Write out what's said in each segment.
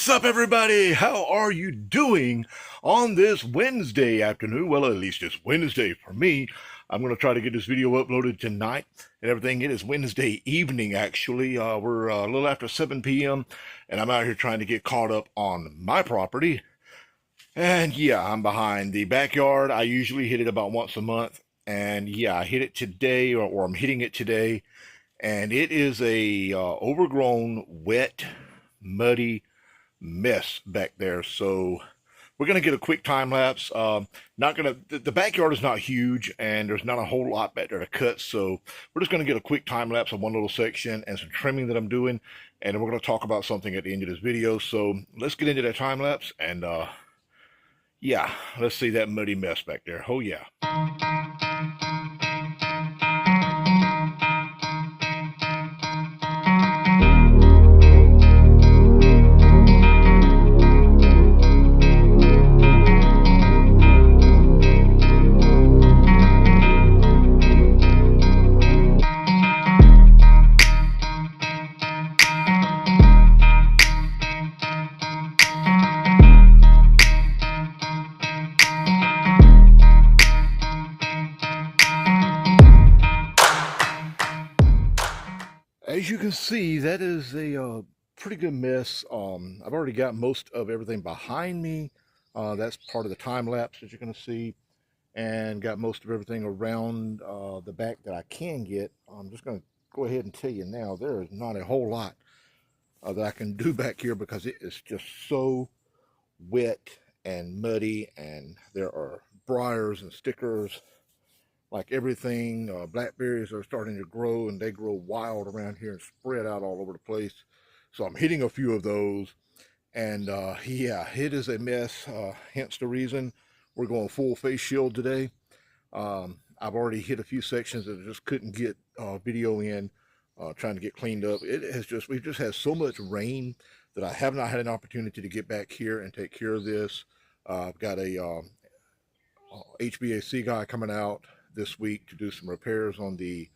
What's up, everybody? How are you doing on this Wednesday afternoon? Well, at least it's Wednesday for me. I'm going to try to get this video uploaded tonight and everything. It is Wednesday evening, actually. We're a little after 7 p.m., and I'm out here trying to get caught up on my property. And yeah, I'm behind. The backyard, I usually hit it about once a month. And yeah, I hit it today, or I'm hitting it today. And it is a overgrown, wet, muddy mess back there. So we're going to get a quick time lapse. The backyard is not huge and there's not a whole lot back there to cut. So we're just going to get a quick time lapse of one little section and some trimming that I'm doing. And then we're going to talk about something at the end of this video. So let's get into that time lapse and yeah, let's see that muddy mess back there. Oh yeah. As you can see, that is a pretty good mess. I've already got most of everything behind me. That's part of the time lapse that you're going to see, and got most of everything around the back that I can get. I'm just going to go ahead and tell you now, there is not a whole lot that I can do back here because it is just so wet and muddy, and there are briars and stickers. Like everything, blackberries are starting to grow, and they grow wild around here and spread out all over the place. So I'm hitting a few of those, and yeah, it is a mess. Hence the reason we're going full face shield today. I've already hit a few sections that I just couldn't get video in, trying to get cleaned up. We've just had so much rain that I have not had an opportunity to get back here and take care of this. I've got a HVAC guy coming out this week to do some repairs on the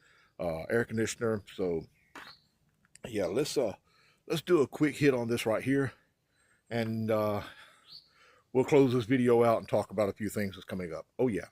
air conditioner. So yeah, let's do a quick hit on this right here, and we'll close this video out and talk about a few things that's coming up. Oh yeah.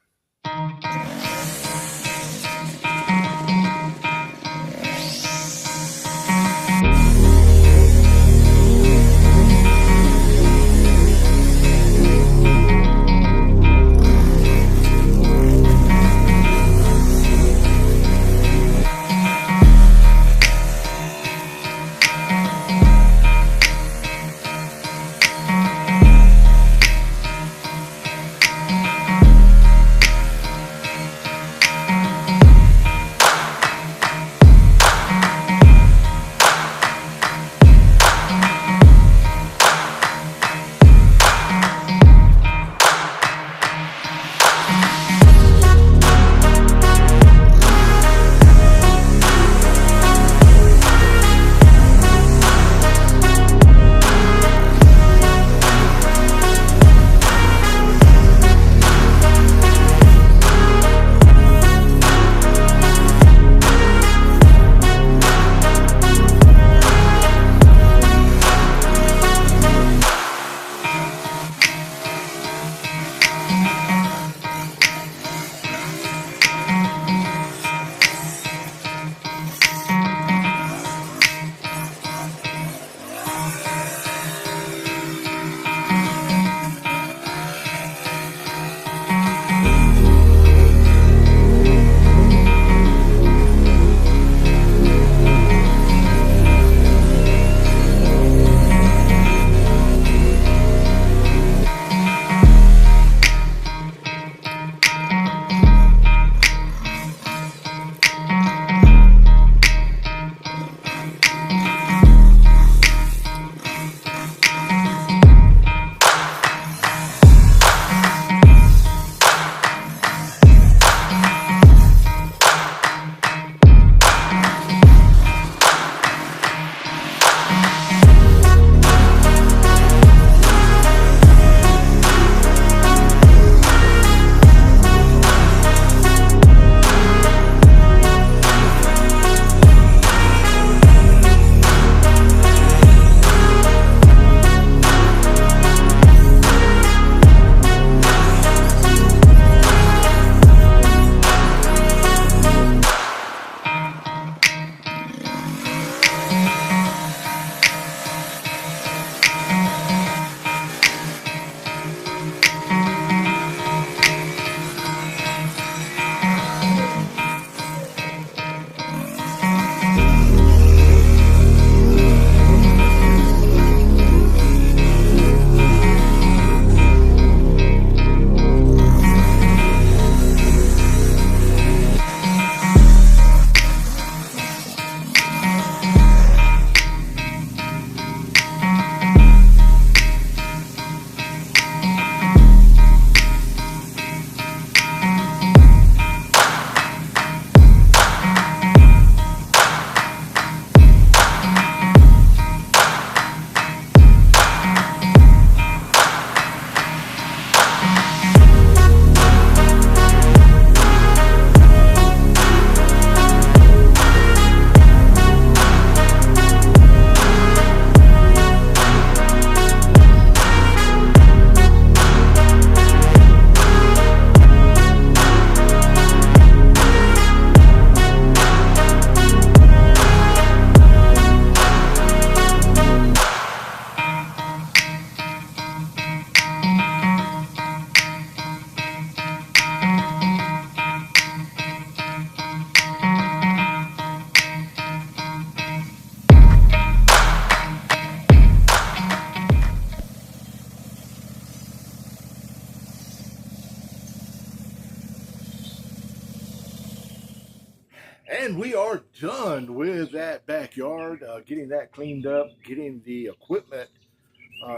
done with that backyard, getting that cleaned up, getting the equipment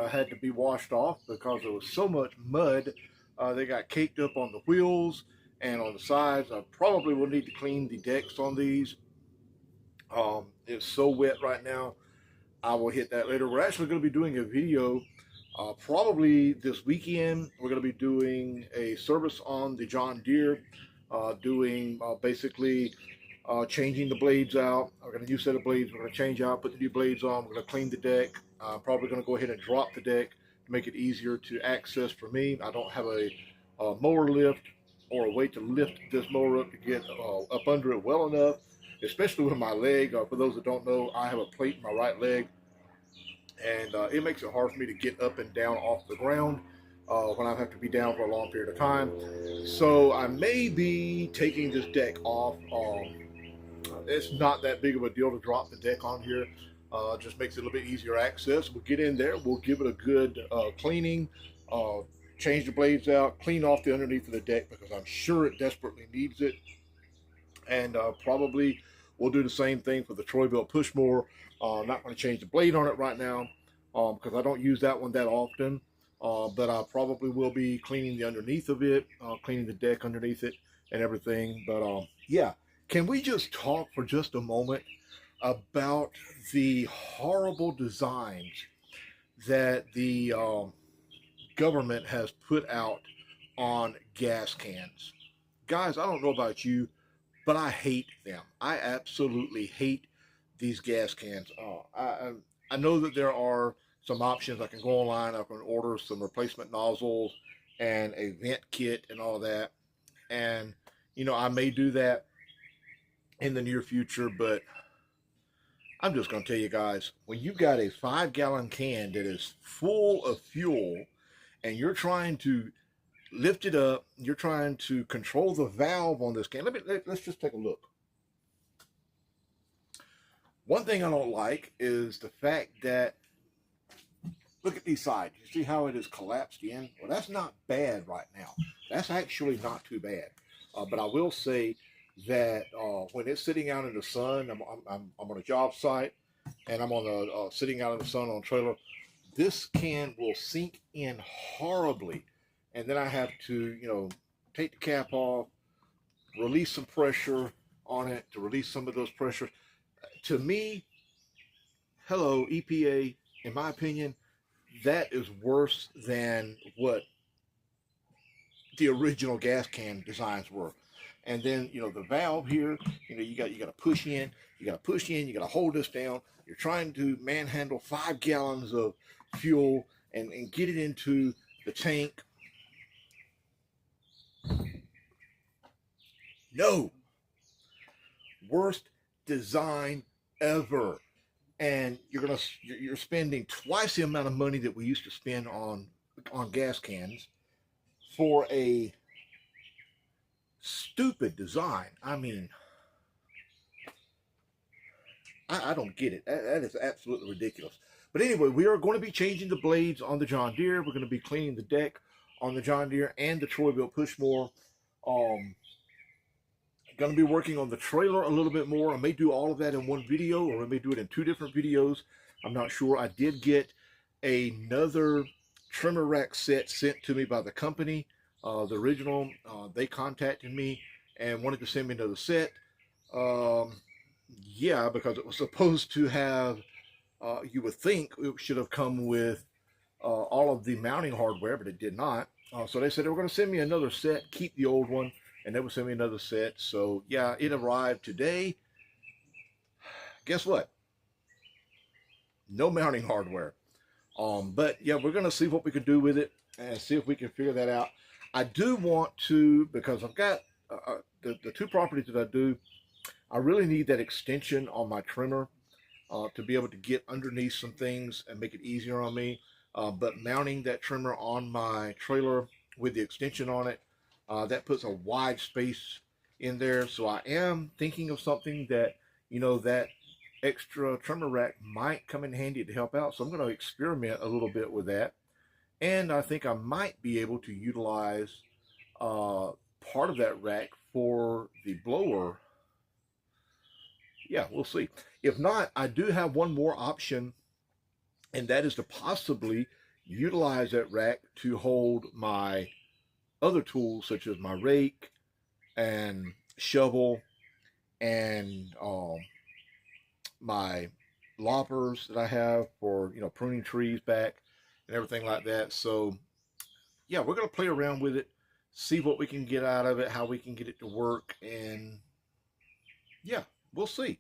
had to be washed off because there was so much mud. They got caked up on the wheels and on the sides. I probably will need to clean the decks on these. It's so wet right now. I will hit that later. We're actually going to be doing a video probably this weekend. We're going to be doing a service on the John Deere, doing basically changing the blades out. We're going to use a set of blades. We're going to change out, put the new blades on. We're going to clean the deck. Probably going to go ahead and drop the deck to make it easier to access for me. I don't have a mower lift or a way to lift this mower up to get up under it well enough, especially with my leg. For those that don't know, I have a plate in my right leg, and it makes it hard for me to get up and down off the ground when I have to be down for a long period of time. So I may be taking this deck off. It's not that big of a deal to drop the deck on here. Just makes it a little bit easier access. We'll get in there. We'll give it a good cleaning. Change the blades out. Clean off the underneath of the deck because I'm sure it desperately needs it. And probably we'll do the same thing for the Troy-Bilt push mower. I'm not going to change the blade on it right now because I don't use that one that often. But I probably will be cleaning the underneath of it, cleaning the deck underneath it and everything. But yeah, can we just talk for just a moment about the horrible designs that the government has put out on gas cans? Guys, I don't know about you, but I hate them. I absolutely hate these gas cans. I know that there are some options. I can go online, I can order some replacement nozzles and a vent kit and all that. And, you know, I may do that in the near future, but I'm just going to tell you guys, when you've got a 5-gallon can that is full of fuel and you're trying to lift it up, you're trying to control the valve on this can. Let's just take a look. One thing I don't like is the fact that, look at these sides. You see how it is collapsed in? Well, that's not bad right now. That's actually not too bad. But I will say that when it's sitting out in the sun, I'm on a job site, and I'm on the sitting out in the sun on a trailer, this can will sink in horribly. And then I have to, you know, take the cap off, release some pressure on it to release some of those pressures. To me, hello, EPA, in my opinion, that is worse than what the original gas can designs were. And then, you know, the valve here, you know, you got to push in, you got to hold this down. You're trying to manhandle 5 gallons of fuel and get it into the tank. No. Worst design ever. And you're spending twice the amount of money that we used to spend on gas cans for a stupid design. I mean, I don't get it. That is absolutely ridiculous. But anyway, we are going to be changing the blades on the John Deere. We're going to be cleaning the deck on the John Deere and the Troy-Bilt push mower. Going to be working on the trailer a little bit more. I may do all of that in one video, or I may do it in 2 different videos. I'm not sure. I did get another trimmer rack set sent to me by the company. The original, they contacted me and wanted to send me another set. Yeah, because it was supposed to have, you would think it should have come with all of the mounting hardware, but it did not. So they said they were going to send me another set, keep the old one, and they would send me another set. So yeah, it arrived today. Guess what? No mounting hardware. But yeah, we're going to see what we can do with it and see if we can figure that out. I do want to, because I've got the 2 properties that I do, I really need that extension on my trimmer to be able to get underneath some things and make it easier on me. But mounting that trimmer on my trailer with the extension on it, that puts a wide space in there. So I am thinking of something that, you know, that extra trimmer rack might come in handy to help out. So I'm going to experiment a little bit with that. And I think I might be able to utilize part of that rack for the blower. yeah, we'll see. If not, I do have one more option, and that is to possibly utilize that rack to hold my other tools such as my rake and shovel and my loppers that I have for pruning trees back and everything like that. So yeah, we're gonna play around with it, see what we can get out of it, how we can get it to work, and yeah, we'll see.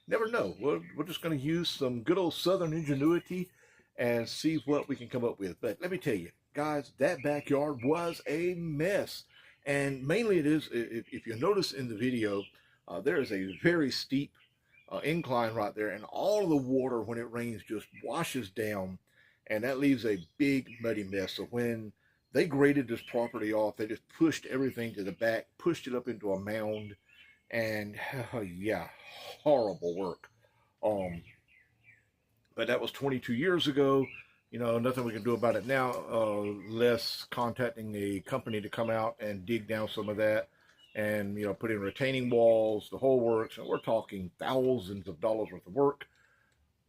Never know. We're just gonna use some good old Southern ingenuity and see what we can come up with. But let me tell you, guys, that backyard was a mess, and mainly it is. If you notice in the video, there is a very steep incline right there, and all of the water when it rains just washes down, and that leaves a big muddy mess. So when they graded this property off, they just pushed everything to the back, pushed it up into a mound, and yeah, horrible work. Um, but that was 22 years ago. Nothing we can do about it now, less contacting a company to come out and dig down some of that and, put in retaining walls, the whole works. And we're talking thousands of dollars worth of work.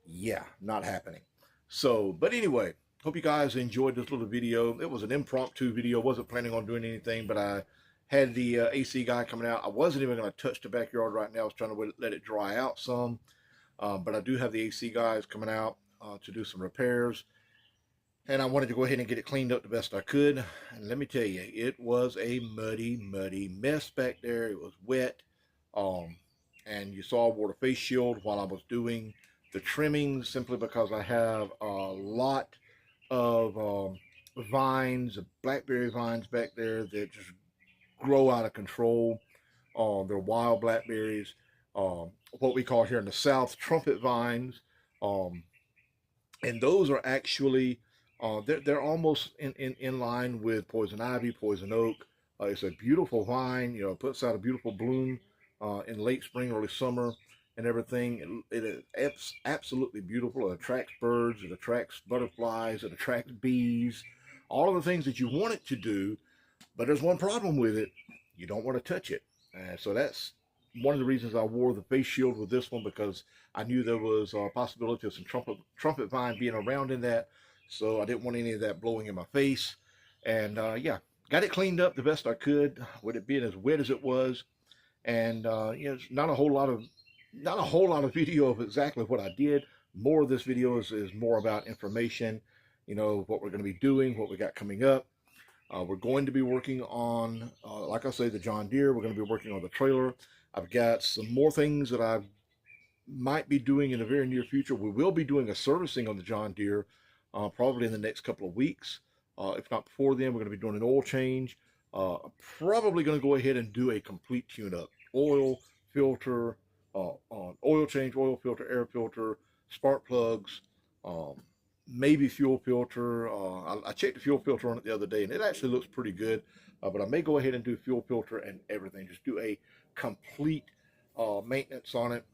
Yeah, not happening. So, but anyway, hope you guys enjoyed this little video. It was an impromptu video. Wasn't planning on doing anything, but I had the AC guy coming out. I wasn't even going to touch the backyard right now. I was trying to let it dry out some. But I do have the AC guys coming out to do some repairs. And I wanted to go ahead and get it cleaned up the best I could. And let me tell you, it was a muddy, muddy mess back there. It was wet. Um, and you saw I wore a face shield while I was doing the trimming simply because I have a lot of vines, blackberry vines back there that just grow out of control. They're wild blackberries, what we call here in the South trumpet vines. Um, and those are actually they're almost in line with poison ivy, poison oak. It's a beautiful vine, it puts out a beautiful bloom in late spring, early summer, and everything. It is absolutely beautiful. It attracts birds, it attracts butterflies, it attracts bees, all of the things that you want it to do. But there's one problem with it: you don't want to touch it. So that's one of the reasons I wore the face shield with this one, because I knew there was a possibility of some trumpet vine being around in that. So I didn't want any of that blowing in my face. And yeah, got it cleaned up the best I could with it being as wet as it was. And it's not a whole lot of video of exactly what I did. More of this video is more about information, what we're going to be doing, what we got coming up. We're going to be working on, like I say, the John Deere. We're going to be working on the trailer. I've got some more things that I might be doing in the very near future. We will be doing a servicing on the John Deere probably in the next couple of weeks. If not before then, we're going to be doing an oil change. Probably going to go ahead and do a complete tune-up. Oil, filter, oil change, oil filter, air filter, spark plugs, maybe fuel filter. I checked the fuel filter on it the other day, and it actually looks pretty good. But I may go ahead and do fuel filter and everything. Just do a complete maintenance on it.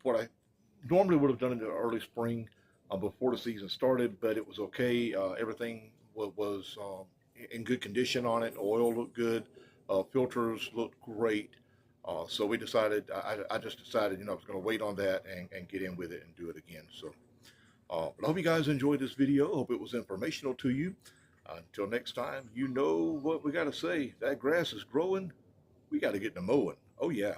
What I normally would have done in the early spring before the season started, but it was okay. Everything was in good condition on it. Oil looked good. Filters looked great. So we decided, I just decided, I was going to wait on that and get in with it and do it again. So, but I hope you guys enjoyed this video. Hope it was informational to you. Until next time, you know what we got to say. That grass is growing. We got to get to mowing. Oh, yeah.